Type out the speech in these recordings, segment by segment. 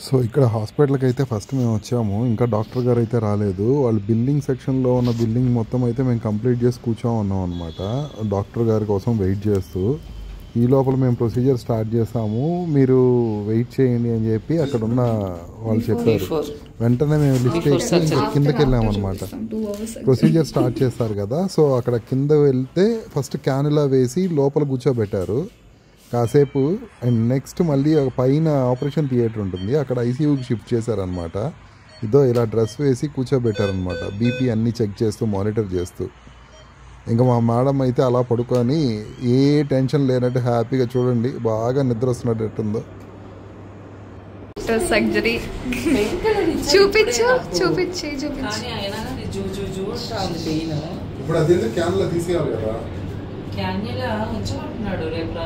So ఇక్కడ హాస్పిటల్కి అయితే ఫస్ట్ మేము వచ్చాము. ఇంకా డాక్టర్ గారు అయితే రాలేదు. వాళ్ళు బిల్లింగ్ సెక్షన్లో ఉన్న బిల్లింగ్ మొత్తం అయితే మేము కంప్లీట్ చేసి కూర్చోమన్నాం అనమాట, డాక్టర్ గారి కోసం వెయిట్ చేస్తూ. ఈ లోపల మేము ప్రొసీజర్ స్టార్ట్ చేసాము, మీరు వెయిట్ చేయండి అని చెప్పి అక్కడ ఉన్న వాళ్ళు చెప్పారు. వెంటనే మేము లిస్ట్ వేసి ఇంకా కిందకి వెళ్ళామన్నమాట. ప్రొసీజర్ స్టార్ట్ చేస్తారు కదా, సో అక్కడ కింద వెళ్తే ఫస్ట్ క్యానులా వేసి లోపల కూర్చోబెట్టారు కాసేపు. అండ్ నెక్స్ట్ మళ్ళీ పైన ఆపరేషన్ థియేటర్ ఉంటుంది, అక్కడ ఐసీయూకి షిఫ్ట్ చేశారనమాట. ఇదో ఇలా డ్రెస్ వేసి కూర్చోబెట్టారనమాట, బీపీ అన్నీ చెక్ చేస్తూ మానిటర్ చేస్తూ. ఇంకా మా మేడం అయితే అలా పడుకొని ఏ టెన్షన్ లేనట్టు హ్యాపీగా, చూడండి బాగా నిద్ర వస్తున్నట్టుందో. సర్జరీ చూపించు చూపించి ఇప్పుడు అది క్యాన్లా తీసేయాలి కదా, క్యాన్యులా ఉంచమంటున్నాడు. రేపు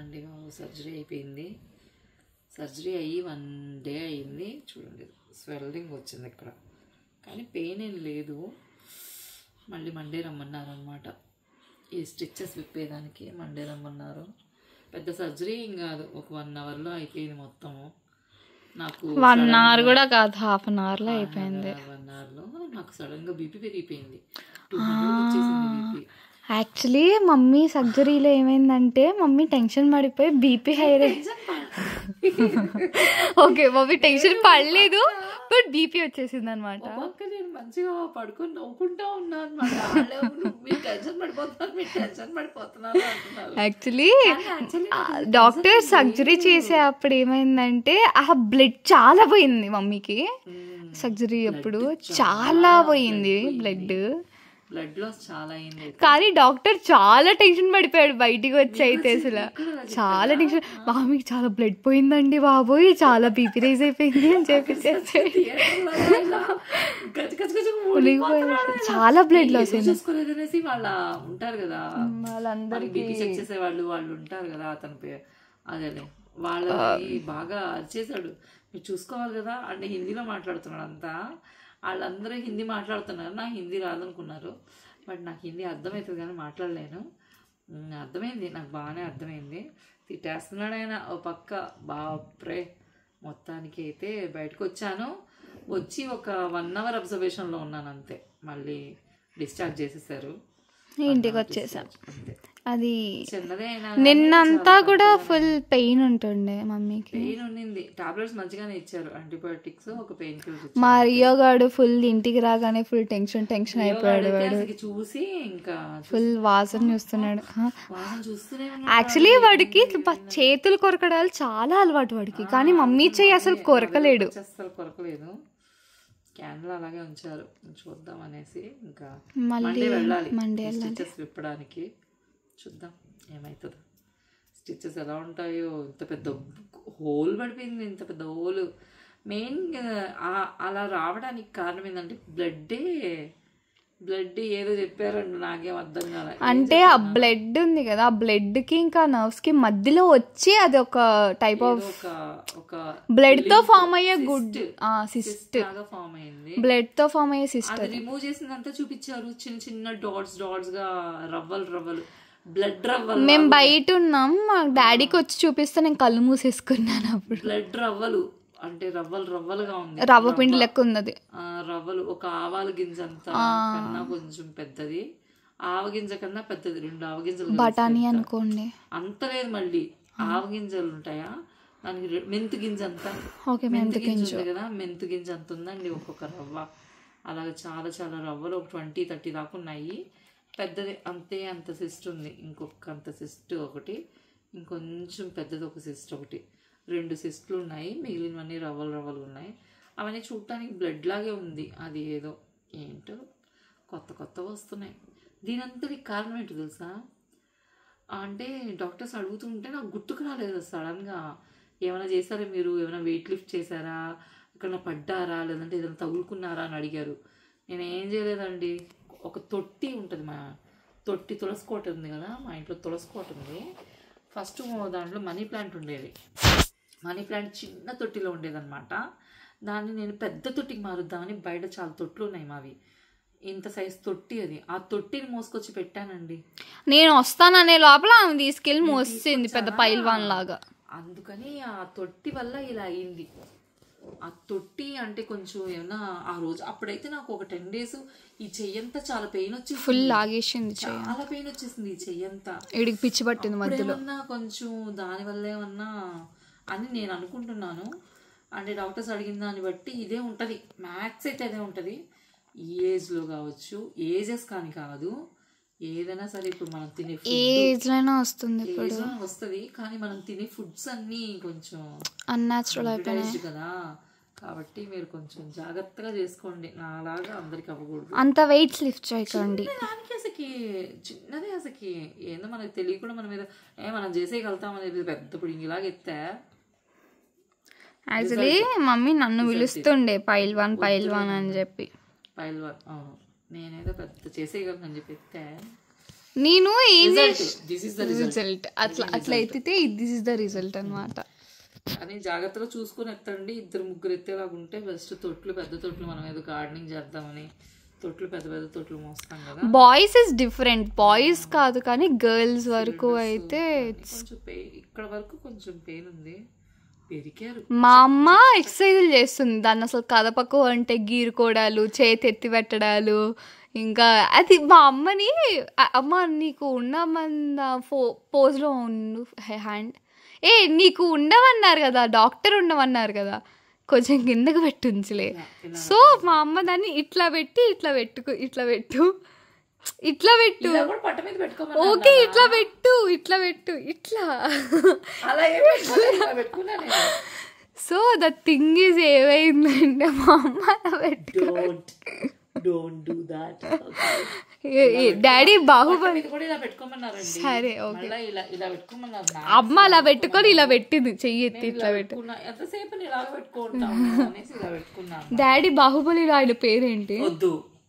అండి బాబు సర్జరీ అయిపోయింది. సర్జరీ అయ్యి 1 day అయింది. చూడండి స్వెల్లింగ్ వచ్చింది ఇక్కడ, కానీ పెయిన్ ఏం లేదు. మళ్ళీ మండే రమ్మన్నారు అనమాట, ఈ స్టిచ్చెస్ విప్పేదానికి మండే రమ్మన్నారు. పెద్ద సర్జరీ ఏం కాదు, ఒక 1 hourలో అయిపోయింది మొత్తము. నాకు 1 hour కూడా కాదు, 1/2 hourలో అయిపోయింది. 1 hourలో నాకు సడన్గా బీపీ పెరిగిపోయింది, 200 వచ్చేసింది బీపీ. యాక్చువల్లీ మమ్మీ సర్జరీలో ఏమైందంటే మమ్మీ టెన్షన్ పడిపోయి బీపీ హైరే. ఓకే మమ్మీ టెన్షన్ పడలేదు, బట్ బీపీ వచ్చేసింది అనమాట. నేను మంచిగా పడుకొని నవ్వుకుంటా ఉన్నాను అనమాట. మీరు టెన్షన్ పడిపోతున్నారు అంటున్నారు. యాక్చువల్లీ డాక్టర్ సర్జరీ చేసే అప్పుడు ఏమైందంటే ఆ బ్లడ్ చాలా పోయింది మమ్మీకి. సర్జరీ అప్పుడు చాలా పోయింది బ్లడ్ లాస్ చాలా అయింది. కానీ డాక్టర్ చాలా టెన్షన్ పడిపోయాడు బయటికి వచ్చి. అయితే అసలు చాలా టెన్షన్, మామీకి చాలా బ్లడ్ పోయిందండి బాబోయ్, చాలా బీపీ రైజ్ అయిపోయింది అని చెప్పి చాలా బ్లడ్ లాస్ చూసుకోలేదనేసి వాళ్ళ ఉంటారు కదా, వాళ్ళందరికీ బీపీ చెక్ చేసే వాళ్ళు ఉంటారు కదా, అతని అదే వాళ్ళకి బాగా అరిచేశాడు. మీరు చూసుకోవాలి కదా అంటే హిందీలో మాట్లాడుతున్నాడు అంతా. వాళ్ళందరూ హిందీ మాట్లాడుతున్నారు, నాకు హిందీ రాదనుకున్నారు. బట్ నాకు హిందీ అర్థమవుతుంది కానీ మాట్లాడలేను. అర్థమైంది, నాకు బాగానే అర్థమైంది. తిట్టేస్తున్నాడు ఆయన ఓ పక్క. బాప్రే, మొత్తానికి అయితే బయటకు వచ్చాను. వచ్చి ఒక 1 hour అబ్జర్వేషన్లో ఉన్నాను అంతే. మళ్ళీ డిశ్చార్జ్ చేసేసారు, ఇంటికి వచ్చేసాం. అది నిన్నంతా కూడా ఫుల్ పెయిన్ ఉంటుండే మమ్మీకి. పెయిన్ ఉండింది, టాబ్లెట్స్ మంచిగానే ఇచ్చారు, యాంటీబయాటిక్స్, ఒక పెయిన్ కిల్లర్. మా రియో గాడు ఫుల్ ఇంటికి రాగానే ఫుల్ టెన్షన్ అయిపోయాడు. వాడు చూసి ఇంకా ఫుల్ వాసన చూస్తున్నాడు. యాక్చువల్లీ వాడికి చేతులు కొరకడాలు చాలా అలవాటు వాడికి, కానీ మమ్మీ చెయ్యి అసలు కొరకలేడు. క్యాన్లు అలాగే ఉంచారు, చూద్దాం అనేసి. ఇంకా మళ్ళీ మండే స్టిచెస్ విప్పడానికి చూద్దాం ఏమవుతుందో. స్టిచెస్ ఎలా ఉంటాయో. ఇంత పెద్ద హోల్ పడిపోయింది, ఇంత పెద్ద హోల్. మెయిన్ అలా రావడానికి కారణం ఏంటంటే బ్లడ్ ఏదో చెప్పారండి, నాకేం అర్థం కాలే. అంటే ఆ బ్లడ్ ఉంది కదా, ఆ బ్లడ్ కి ఇంకా నర్వ్స్ కి మధ్యలో వచ్చి అది ఒక టైప్ ఆఫ్ బ్లడ్ తో ఫామ్ అయ్యే సిస్ట్ ఫామ్ అయింది. బ్లడ్ తో ఫామ్ అయ్యే సిస్ట్ రిమూవ్ చేసిందంతా చూపించారు, చిన్న చిన్న డాట్స్ గా రవ్వలు బ్లడ్ రవ్వలు. మేము బయట ఉన్నాం, మా డాడీకి వచ్చి చూపిస్తే నేను కళ్ళు మూసేసుకున్నాను. అప్పుడు బ్లడ్ రవ్వలు అంటే రవ్వలుగా ఉంది, రవ్వ పిండి లెక్క ఉన్నది. రవ్వలు ఒక ఆవాల గింజ అంతా కన్నా కొంచెం పెద్దది, ఆవగింజ కన్నా పెద్దది, 2 ఆవగింజలు. బఠానీ అనుకోండి అంత లేదు. మళ్ళీ ఆవగింజలు ఉంటాయా, దానికి మెంతు గింజ అంతా. మెంతు గింజ కదా, మెంతు గింజ అంత ఉందండి ఒక్కొక్క రవ్వ. అలాగే చాలా చాలా రవ్వలు, ఒక 20-30 దాకా ఉన్నాయి. పెద్దది అంతే, అంత సిస్ట్ ఉంది. ఇంకొక అంత సిస్ట్ ఒకటి, ఇంకొంచెం పెద్దది ఒక సిస్ట్ ఒకటి, 2 సిస్ట్లు ఉన్నాయి. మిగిలినవన్నీ రవ్వలు ఉన్నాయి. అవన్నీ చూడటానికి బ్లడ్ లాగే ఉంది. అది ఏదో ఏంటో కొత్త వస్తున్నాయి. దీనంతటికి కారణం ఏంటో తెలుసా? అంటే డాక్టర్స్ అడుగుతుంటే నాకు గుర్తుకు రాలేదు సడన్గా. ఏమైనా చేశారా మీరు, ఏమైనా వెయిట్ లిఫ్ట్ చేశారా, ఎక్కడైనా పడ్డారా, లేదంటే ఏదైనా తగులుకున్నారా అని అడిగారు. నేనేం చేయలేదండి. ఒక తొట్టి ఉంటుంది, మా తొట్టి తులసికోట ఉంది కదా, మా ఇంట్లో తులసికోట ఉంది. ఫస్ట్ దాంట్లో మనీ ప్లాంట్ ఉండేది. మనీ ప్లాంట్ చిన్న తొట్టిలో ఉండేదన్నమాట. దాన్ని నేను పెద్ద తొట్టికి మారుద్దామని, బయట చాలా తొట్లు ఉన్నాయి మావి, ఇంత సైజ్ తొట్టి, అది ఆ తొట్టిని మోసుకొచ్చి పెట్టానండి. నేను వస్తాననే లోపల ఆమె తీసుకెళ్ళి మోసింది పెద్ద పైల్వాన్ లాగా. అందుకని ఆ తొట్టి వల్ల ఇలా అయింది. ఆ తొట్టి అంటే కొంచెం ఏమన్నా ఆ రోజు అప్పుడైతే నాకు ఒక 10 days ఈ చెయ్యంతా చాలా పెయిన్ వచ్చేసి ఫుల్ లాగేసింది చాలా పెయిన్ వచ్చేసింది ఈ చెయ్యంతా. ఇడికి పిచ్చి పట్టింది మధ్యలో. ఏమన్నా కొంచెం దానివల్ల ఏమన్నా అని నేను అనుకుంటున్నాను. అంటే డాక్టర్స్ అడిగిన దాన్ని బట్టి ఇదే ఉంటుంది, మ్యాథ్స్ అయితే అదే ఉంటుంది. ఈ ఏజ్లో కావచ్చు, ఏజెస్ కానీ కాదు, ఏదైనా సరే ఇప్పుడు మనం తినే ఏజ్లోనే వస్తుంది, వస్తుంది. కానీ మనం తినే ఫుడ్స్ అన్నీ కొంచెం అన్యాచురల్ అయిపోయినాయి కదా, కాబట్టి మీరు కొంచెం జాగ్రత్తగా చేసుకోండి. నాలాగా అందరికి అవ్వకూడదు. అంత వెయిట్స్ లిఫ్ట్ చేయకండి. దానికి అసలుకి చిన్నదే, అసలుకి ఏందో మనకు తెలియకుండా మన మీద మనం చేసేయగలుగుతామనేది పెద్ద పుడింగిలాగా ఎత్తా. యాక్చువల్లీ మమ్మీ నన్ను పిలుస్తుండే పైల్వాన్ అని చెప్పి. పైల్వాన్, అవును, నేనేదో పెద్ద చేసేయగలను అని చెప్పి ఎత్తా. నేను రిజల్ట్ అట్లా ఎత్తితే దిస్ ఇస్ ద రిజల్ట్ అనమాట. కానీ జాగ్రత్తగా చూసుకొని ఎత్తండి. 2-3 ఎత్తేలాగా ఉంటే బెస్ట్. తొట్లు పెద్ద తొట్లు, మనం ఏదో గార్డెనింగ్ చేద్దామని తొట్లు పెద్ద తొట్లు మోస్తాం కదా. బాయ్స్ ఇస్ డిఫరెంట్, బాయ్స్ కాదు కానీ గర్ల్స్ వరకు అయితే కొంచెం ఇక్కడ వరకు కొంచెం పెయిన్ ఉంది. పెరికారు. మా అమ్మ ఎక్సర్సైజులు చేస్తుంది, దాన్ని అసలు కదపకు అంటే గీరుకోవడాలు, చేతి ఎత్తి పెట్టడాలు. ఇంకా అది మా అమ్మని, అమ్మ నీకు ఉండమన్న పోజ్లో ఉండు, హ్యాండ్ నీకు ఉండమన్నారు కదా, డాక్టర్ ఉండమన్నారు కదా, కొంచెం కిందకు పెట్టుంచలే. సో మా అమ్మ దాన్ని ఇట్లా పెట్టి ఇట్లా పెట్టు ఓకే ఇట్లా పెట్టు ఇట్లా. సో ద థింగ్ ఈజ్ ఏమైందంటే మా అమ్మ డాడీ బాహుబలి సరే ఓకే అమ్మ అలా పెట్టుకొని ఇలా పెట్టింది, చెయ్యి ఎత్తి ఇట్లా పెట్టు. డాడీ బాహుబలిలో ఆయన పేరేంటి?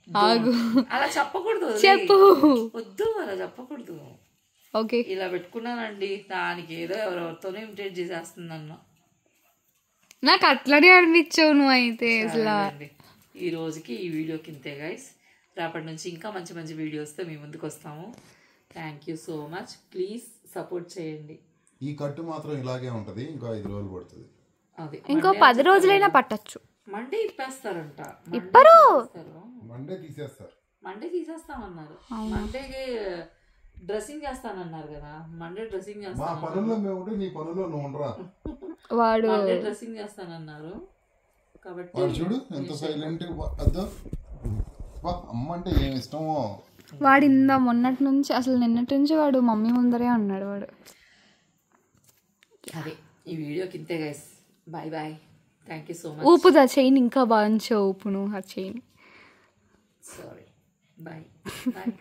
ఆగు, అలా చెప్పకూడదు, చెప్పు. వద్దు, అలా చెప్పకూడదు. ఓకే ఇలా పెట్టుకున్నానండి, దానికి ఏదో ఎవరెవరితోనే ఇమిటేట్ చేసేస్తుందన్న. నాకు అట్లనే అనిపించావు నువ్వు అయితే. అసలు ఈ రోజుకి ఈ వీడియోకి ఇంతే గైస్. రేపటి నుంచి ఇంకా మంచి మంచి వీడియోస్తో మీ ముందుకు వస్తాము. Thank you so much. Please support చేయండి. ఈ కట్టు మాత్రం ఇలాగే ఉంటుంది, ఇంకా 5 రోజులు పడుతుంది. అది ఇంకో 10 రోజులైనా పట్టచ్చు. మండే ఇప్పేస్తారంట, ఇప్పరు మండే తీసేస్తారు. మండే తీసేస్తామన్నారు. మండేకి డ్రెస్సింగ్ చేస్తానన్నారు కదా, మండే డ్రెస్సింగ్ చేస్తాను. వాడు డ్రెస్సింగ్ చేస్తానన్నారు కాబట్టి చూడు ఎంత సైలెంట్. అమ్మ అంటే ఏమి ఇష్టమో. వాడు మొన్నటి నుంచి అసలు నిన్నటి నుంచి వాడు మమ్మీ ముందరే ఉన్నాడు వాడు. అదే ఈ వీడియోకి ఇంతే guys. Bye bye. Thank you so much. ఊపుదా చైన్, ఇంకా బాగా ఊపు నువ్వు ఆ చైన్. సారీ. Bye bye.